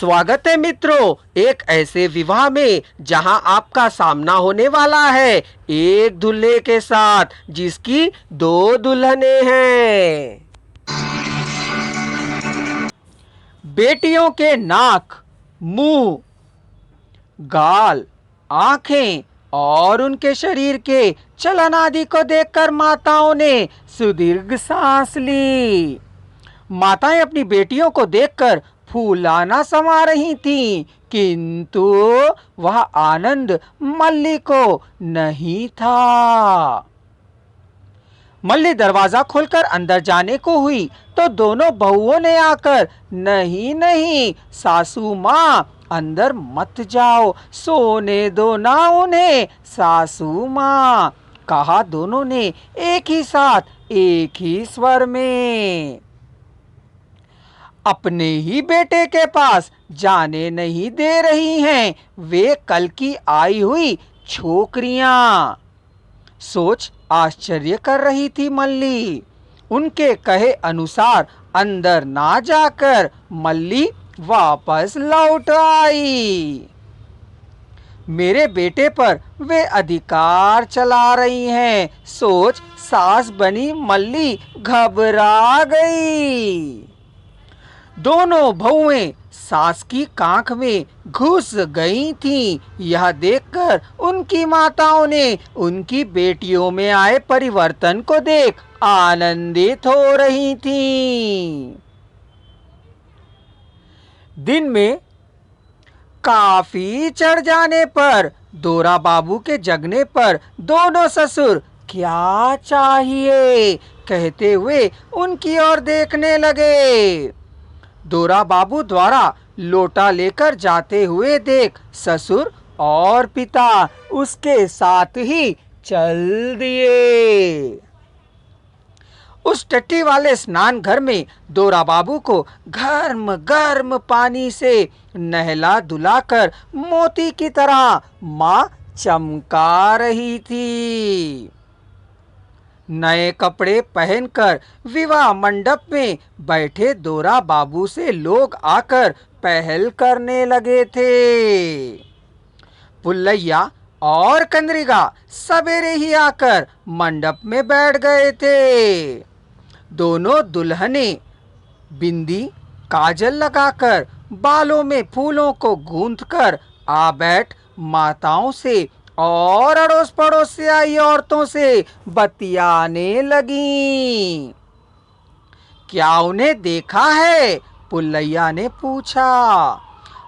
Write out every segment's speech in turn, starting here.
स्वागत है मित्रों, एक ऐसे विवाह में जहां आपका सामना होने वाला है एक दूल्हे के साथ जिसकी दो दुल्हनें हैं। बेटियों के नाक, मुंह, गाल, आंखें और उनके शरीर के चलन आदि को देखकर माताओं ने सुदीर्घ सांस ली। माताएं अपनी बेटियों को देखकर फूलाना समा रही थीं, किंतु वह आनंद मल्ली को नहीं था। मल्ली दरवाजा खोलकर अंदर जाने को हुई तो दोनों बहुओं ने आकर, नहीं नहीं सासू माँ, अंदर मत जाओ, सोने दो ना उन्हें सासू माँ, कहा दोनों ने एक ही साथ एक ही स्वर में। अपने ही बेटे के पास जाने नहीं दे रही हैं वे कल की आई हुई छोकरियां। सोच आश्चर्य कर रही थी मल्ली। उनके कहे अनुसार अंदर ना जाकर मल्ली वापस लौट आई। मेरे बेटे पर वे अधिकार चला रही हैं, सोच सास बनी मल्ली घबरा गई। दोनों बहुएं सास की कांख में घुस गई थीं। यह देखकर उनकी माताओं ने उनकी बेटियों में आए परिवर्तन को देख आनंदित हो रही थीं। दिन में काफी चढ़ जाने पर दोरा बाबू के जगने पर दोनों ससुर क्या चाहिए कहते हुए उनकी ओर देखने लगे। दोरा बाबू द्वारा लोटा लेकर जाते हुए देख ससुर और पिता उसके साथ ही चल दिए। उस टट्टी वाले स्नान घर में दोरा बाबू को गर्म गर्म पानी से नहला धुलाकर मोती की तरह माँ चमका रही थी। नए कपड़े पहनकर विवाह मंडप में बैठे दोरा बाबू से लोग आकर पहल करने लगे थे। पुल्लैया और कंद्रिगा सवेरे ही आकर मंडप में बैठ गए थे। दोनों दुल्हनें बिंदी काजल लगाकर बालों में फूलों को गूंथकर आ बैठ माताओं से और अड़ोस पड़ोस से आई औरतों से बतियाने लगी। क्या उन्हें देखा है? पुल्लैया ने पूछा।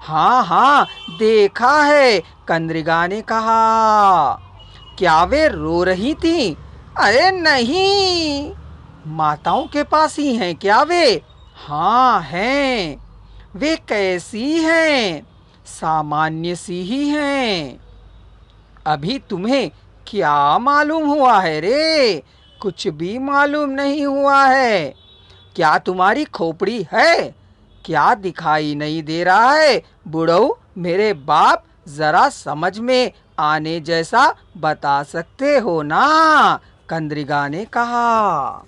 हाँ हाँ देखा है, कंद्रिगा ने कहा। क्या वे रो रही थी? अरे नहीं, माताओं के पास ही हैं क्या वे? हाँ हैं। वे कैसी हैं? सामान्य सी ही हैं। अभी तुम्हें क्या मालूम हुआ है रे? कुछ भी मालूम नहीं हुआ है। क्या तुम्हारी खोपड़ी है? क्या दिखाई नहीं दे रहा है? बुढ़ऊ, मेरे बाप, जरा समझ में आने जैसा बता सकते हो ना? कंद्रिगा ने कहा।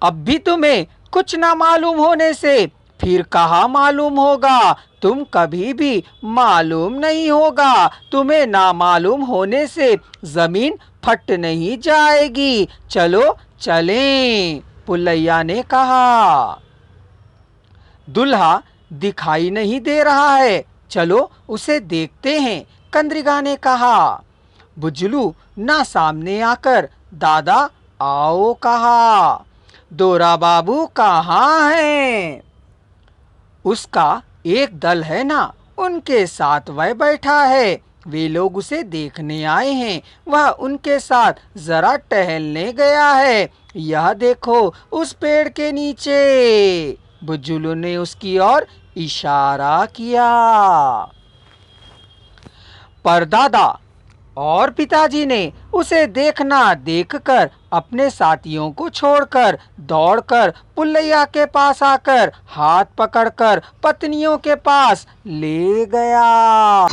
अब भी तुम्हें कुछ ना मालूम होने से फिर कहाँ मालूम होगा? तुम कभी भी मालूम नहीं होगा। तुम्हें ना मालूम होने से जमीन फट नहीं जाएगी। चलो चलें, पुल्लैया ने कहा। दूल्हा दिखाई नहीं दे रहा है, चलो उसे देखते हैं, कंद्रिगा ने कहा। बुजलू ना सामने आकर दादा आओ कहा। दोरा बाबू कहाँ हैं? उसका एक दल है ना, उनके साथ वह बैठा है। वे लोग उसे देखने आए हैं। वह उनके साथ जरा टहलने गया है। यह देखो उस पेड़ के नीचे। बुजुलू ने उसकी ओर इशारा किया। परदादा और पिताजी ने उसे देखना देखकर अपने साथियों को छोड़कर दौड़कर पुल्लैया के पास आकर हाथ पकड़कर पत्नियों के पास ले गया।